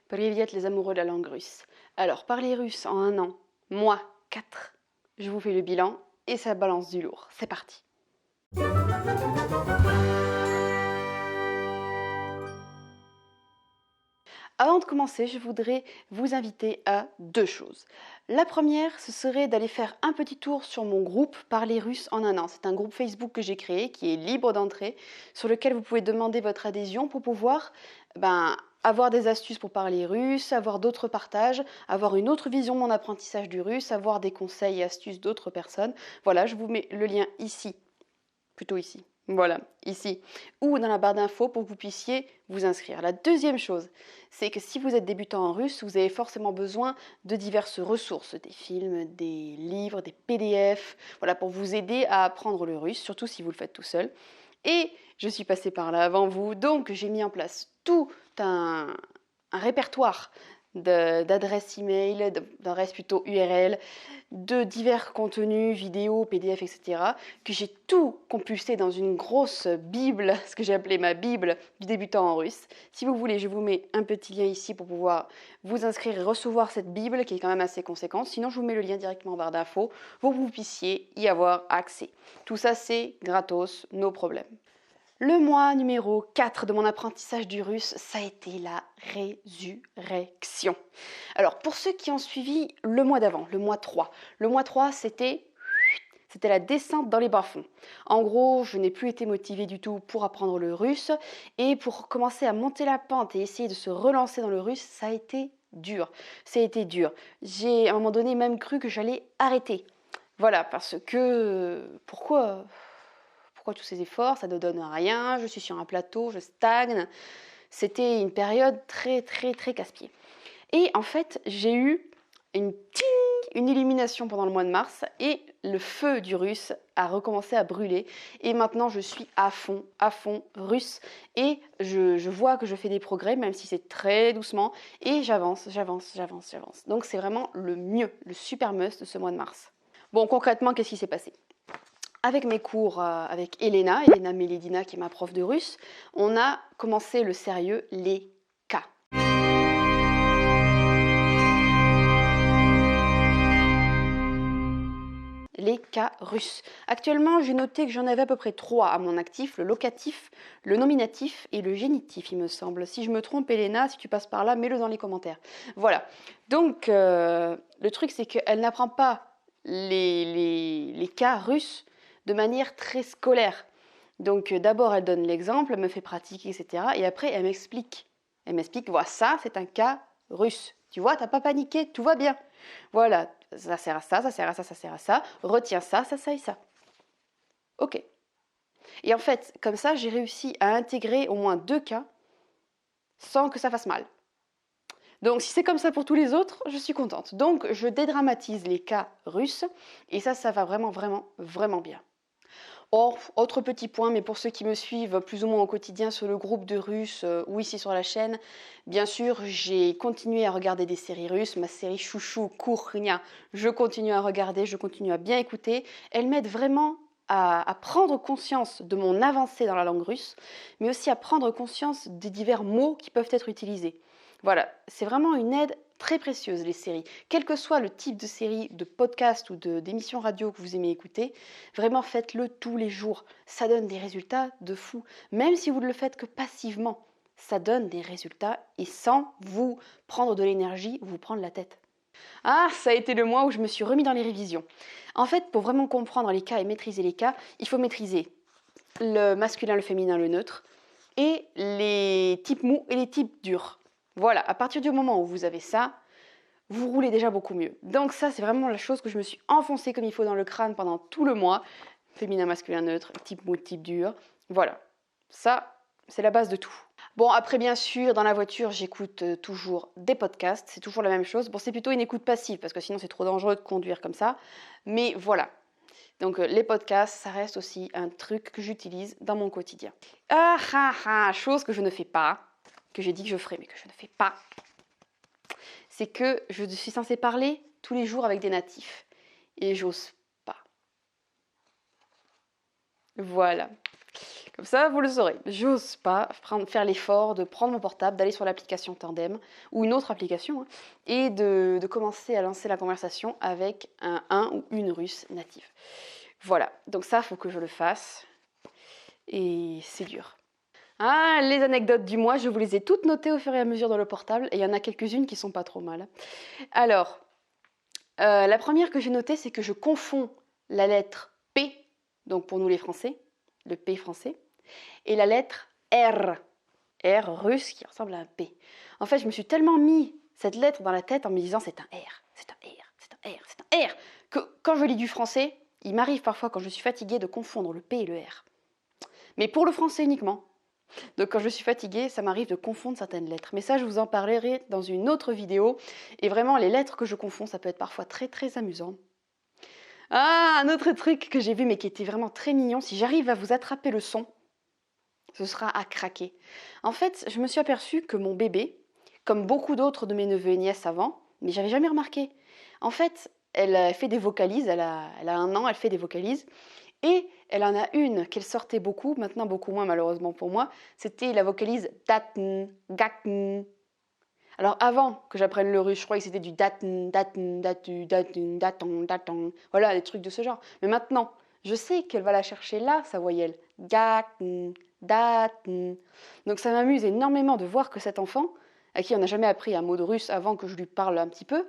Привет les amoureux de la langue russe. Alors, parler russe en un an, moi 4. Je vous fais le bilan et ça balance du lourd. C'est parti. Avant de commencer, je voudrais vous inviter à 2 choses. La première, ce serait d'aller faire un petit tour sur mon groupe Parler russe en un an. C'est un groupe Facebook que j'ai créé qui est libre d'entrée, sur lequel vous pouvez demander votre adhésion pour pouvoir avoir des astuces pour parler russe, avoir d'autres partages, avoir une autre vision de mon apprentissage du russe, avoir des conseils et astuces d'autres personnes. Voilà, je vous mets le lien ici, plutôt ici. Voilà, ici, ou dans la barre d'infos pour que vous puissiez vous inscrire. La deuxième chose, c'est que si vous êtes débutant en russe, vous avez forcément besoin de diverses ressources, des films, des livres, des PDF, voilà, pour vous aider à apprendre le russe, surtout si vous le faites tout seul. Et je suis passée par là avant vous, donc j'ai mis en place tout un répertoire d'adresses email, d'adresses plutôt URL, de divers contenus, vidéos, PDF, etc., que j'ai tout compulsé dans une grosse bible, ce que j'ai appelé ma bible du débutant en russe. Si vous voulez, je vous mets un petit lien ici pour pouvoir vous inscrire et recevoir cette bible qui est quand même assez conséquente. Sinon, je vous mets le lien directement en barre d'infos pour que vous puissiez y avoir accès. Tout ça, c'est gratos, no problème. Le mois numéro 4 de mon apprentissage du russe, ça a été la résurrection. Alors, pour ceux qui ont suivi le mois d'avant, le mois 3, c'était la descente dans les bas-fonds. En gros, je n'ai plus été motivée du tout pour apprendre le russe et pour commencer à monter la pente et essayer de se relancer dans le russe, ça a été dur. J'ai à un moment donné même cru que j'allais arrêter. Voilà, parce que pourquoi tous ces efforts, ça ne donne rien, je suis sur un plateau, je stagne. C'était une période très casse-pied. Et en fait, j'ai eu une illumination pendant le mois de mars et le feu du russe a recommencé à brûler. Et maintenant, je suis à fond russe et je vois que je fais des progrès, même si c'est très doucement. Et j'avance. Donc c'est vraiment le mieux, le super must de ce mois de mars. Bon, concrètement, qu'est-ce qui s'est passé ? Avec mes cours avec Elena Meledina qui est ma prof de russe, on a commencé le sérieux, les cas. Les cas russes. Actuellement, j'ai noté que j'en avais à peu près 3 à mon actif, le locatif, le nominatif et le génitif, il me semble. Si je me trompe, Elena, si tu passes par là, mets-le dans les commentaires. Voilà. Donc, le truc, c'est qu'elle n'apprend pas les cas russes de manière très scolaire. Donc d'abord elle donne l'exemple, elle me fait pratiquer, etc. Et après elle m'explique. Elle m'explique, voilà, ça c'est un cas russe. Tu vois, t'as pas paniqué, tout va bien. Voilà, ça sert à ça, ça sert à ça, ça sert à ça. Retiens ça, ça et ça. Ok. Et en fait, comme ça, j'ai réussi à intégrer au moins 2 cas sans que ça fasse mal. Donc si c'est comme ça pour tous les autres, je suis contente. Donc je dédramatise les cas russes et ça va vraiment bien. Or, autre petit point, mais pour ceux qui me suivent plus ou moins au quotidien sur le groupe de Russes ou ici sur la chaîne, bien sûr, j'ai continué à regarder des séries russes, ma série chouchou, Kournia, je continue à regarder, je continue à bien écouter. Elle m'aide vraiment à prendre conscience de mon avancée dans la langue russe, mais aussi à prendre conscience des divers mots qui peuvent être utilisés. Voilà, c'est vraiment une aide très précieuse, les séries. Quel que soit le type de série, de podcast ou d'émission radio que vous aimez écouter, vraiment faites-le tous les jours. Ça donne des résultats de fou. Même si vous ne le faites que passivement, ça donne des résultats et sans vous prendre de l'énergie ou vous prendre la tête. Ah, ça a été le mois où je me suis remis dans les révisions. En fait, pour vraiment comprendre les cas et maîtriser les cas, il faut maîtriser le masculin, le féminin, le neutre et les types mous et les types durs. Voilà, à partir du moment où vous avez ça, vous roulez déjà beaucoup mieux. Donc ça, c'est vraiment la chose que je me suis enfoncée comme il faut dans le crâne pendant tout le mois. Féminin, masculin, neutre, type mou, type dur. Voilà, ça, c'est la base de tout. Bon, après, bien sûr, dans la voiture, j'écoute toujours des podcasts. C'est toujours la même chose. Bon, c'est plutôt une écoute passive, parce que sinon, c'est trop dangereux de conduire comme ça. Mais voilà. Donc, les podcasts, ça reste aussi un truc que j'utilise dans mon quotidien. Chose que je ne fais pas, que j'ai dit que je ferais, mais que je ne fais pas, c'est que je suis censée parler tous les jours avec des natifs. Et j'ose pas. Voilà. Comme ça, vous le saurez. J'ose pas faire l'effort de prendre mon portable, d'aller sur l'application Tandem ou une autre application et de commencer à lancer la conversation avec un ou une russe native. Voilà, donc ça, il faut que je le fasse et c'est dur. Ah, les anecdotes du mois, je vous les ai toutes notées au fur et à mesure dans le portable et il y en a quelques-unes qui sont pas trop mal. Alors, la première que j'ai notée, c'est que je confonds la lettre P, donc pour nous les Français, le P français, et la lettre R, R russe qui ressemble à un P. En fait, je me suis tellement mis cette lettre dans la tête en me disant c'est un R, c'est un R, c'est un R, c'est un R, que quand je lis du français, il m'arrive parfois quand je suis fatiguée de confondre le P et le R. Mais pour le français uniquement. Donc quand je suis fatiguée, ça m'arrive de confondre certaines lettres. Mais ça, je vous en parlerai dans une autre vidéo. Et vraiment, les lettres que je confonds, ça peut être parfois très très amusant. Ah, un autre truc que j'ai vu mais qui était vraiment très mignon, si j'arrive à vous attraper le son, ce sera à craquer. En fait, je me suis aperçue que mon bébé, comme beaucoup d'autres de mes neveux et nièces avant, mais j'avais jamais remarqué. En fait, elle fait des vocalises, elle a 1 an, elle fait des vocalises. Et elle en a une qu'elle sortait beaucoup, maintenant beaucoup moins malheureusement pour moi, c'était la vocalise datn, gatn. Alors avant que j'apprenne le russe, je croyais que c'était du datn, datn, datu, datn, daton, daton, voilà, des trucs de ce genre. Mais maintenant, je sais qu'elle va la chercher là, sa voyelle. Gatn, datn. Donc ça m'amuse énormément de voir que cet enfant, à qui on n'a jamais appris un mot de russe avant que je lui parle un petit peu,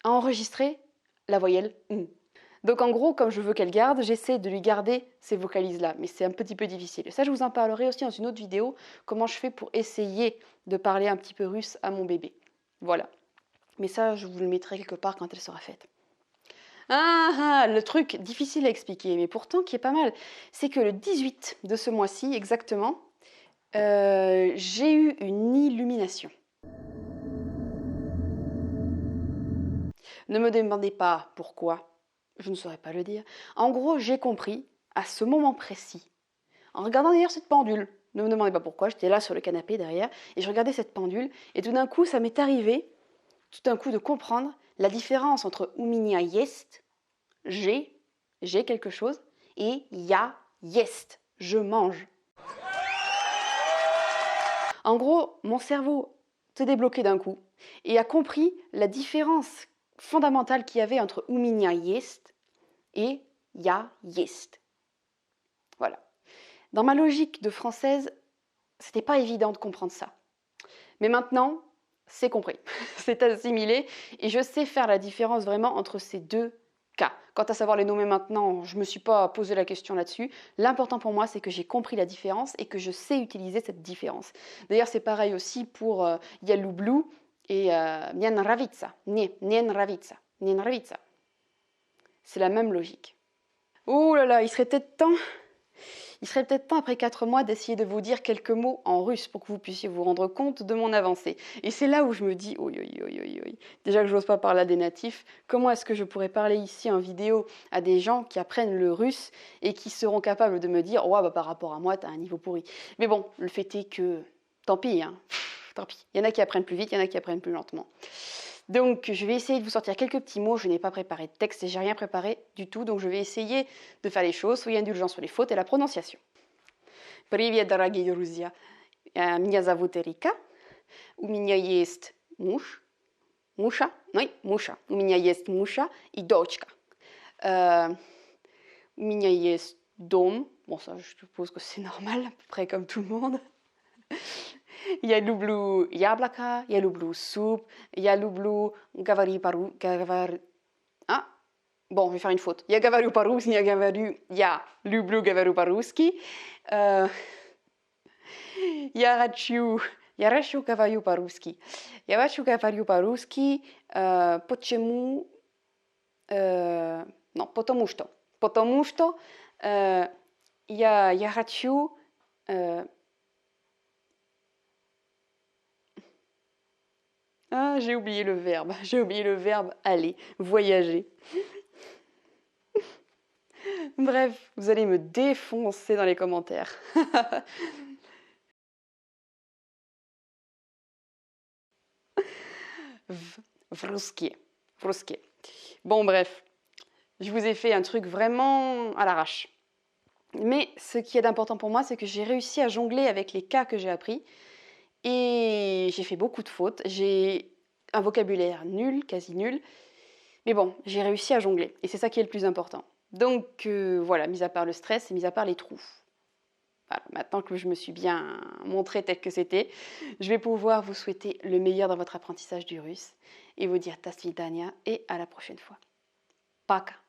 a enregistré la voyelle n. Donc en gros, comme je veux qu'elle garde, j'essaie de lui garder ces vocalises-là, mais c'est un petit peu difficile. Et ça, je vous en parlerai aussi dans une autre vidéo, comment je fais pour essayer de parler un petit peu russe à mon bébé. Voilà. Mais ça, je vous le mettrai quelque part quand elle sera faite. Le truc difficile à expliquer, mais pourtant qui est pas mal, c'est que le 18 de ce mois-ci, exactement, j'ai eu une illumination. Ne me demandez pas pourquoi. Je ne saurais pas le dire. En gros, j'ai compris, à ce moment précis, en regardant d'ailleurs cette pendule, ne me demandez pas pourquoi, j'étais là sur le canapé derrière, et je regardais cette pendule, et tout d'un coup, ça m'est arrivé, tout d'un coup, de comprendre la différence entre uminia jest, j'ai quelque chose, et ya jest, je mange. En gros, mon cerveau s'est débloqué d'un coup, et a compris la différence fondamentale qu'il y avait entre uminia jest et ya jest. Voilà. Dans ma logique de française, c'était pas évident de comprendre ça. Mais maintenant, c'est compris, c'est assimilé et je sais faire la différence vraiment entre ces deux cas. Quant à savoir les nommer maintenant, je me suis pas posé la question là-dessus. L'important pour moi, c'est que j'ai compris la différence et que je sais utiliser cette différence. D'ailleurs, c'est pareil aussi pour Yaloublu et Nienravica. Nienravica. C'est la même logique. Oh là là, il serait peut-être temps après 4 mois d'essayer de vous dire quelques mots en russe pour que vous puissiez vous rendre compte de mon avancée. Et c'est là où je me dis, déjà que je n'ose pas parler à des natifs, comment est-ce que je pourrais parler ici en vidéo à des gens qui apprennent le russe et qui seront capables de me dire, par rapport à moi, t'as un niveau pourri. Mais bon, le fait est que, tant pis, tant pis. Il y en a qui apprennent plus vite, il y en a qui apprennent plus lentement. Donc, je vais essayer de vous sortir quelques petits mots. Je n'ai pas préparé de texte et j'ai rien préparé du tout. Donc, je vais essayer de faire les choses. Soyez indulgents sur les fautes et la prononciation. Привет, дорогие друзья. Меня зовут Эрика. У меня есть муж. Муша? Oui, муша. У меня есть муша и дочка. У меня есть дом. Bon, ça, je suppose que c'est normal, à peu près comme tout le monde. Я люблю яблоко, я люблю суп, я люблю говорить по-русски. Bon, je vais faire une faute. Я люблю говорю по-русски. Я хочу говорю по-русски. Я хочу говорю по-русски. Почему? Non, потому что. Потому что я хочу... j'ai oublié le verbe. J'ai oublié le verbe aller, voyager. Bref, vous allez me défoncer dans les commentaires. Vruskie. Bon, bref, je vous ai fait un truc vraiment à l'arrache. Mais ce qui est important pour moi, c'est que j'ai réussi à jongler avec les cas que j'ai appris. Et j'ai fait beaucoup de fautes. J'ai un vocabulaire nul, quasi nul. Mais bon, j'ai réussi à jongler. Et c'est ça qui est le plus important. Donc voilà, mis à part le stress et mis à part les trous. Voilà, maintenant que je me suis bien montrée telle que c'était, je vais pouvoir vous souhaiter le meilleur dans votre apprentissage du russe et vous dire tasvidania et à la prochaine fois. Пока!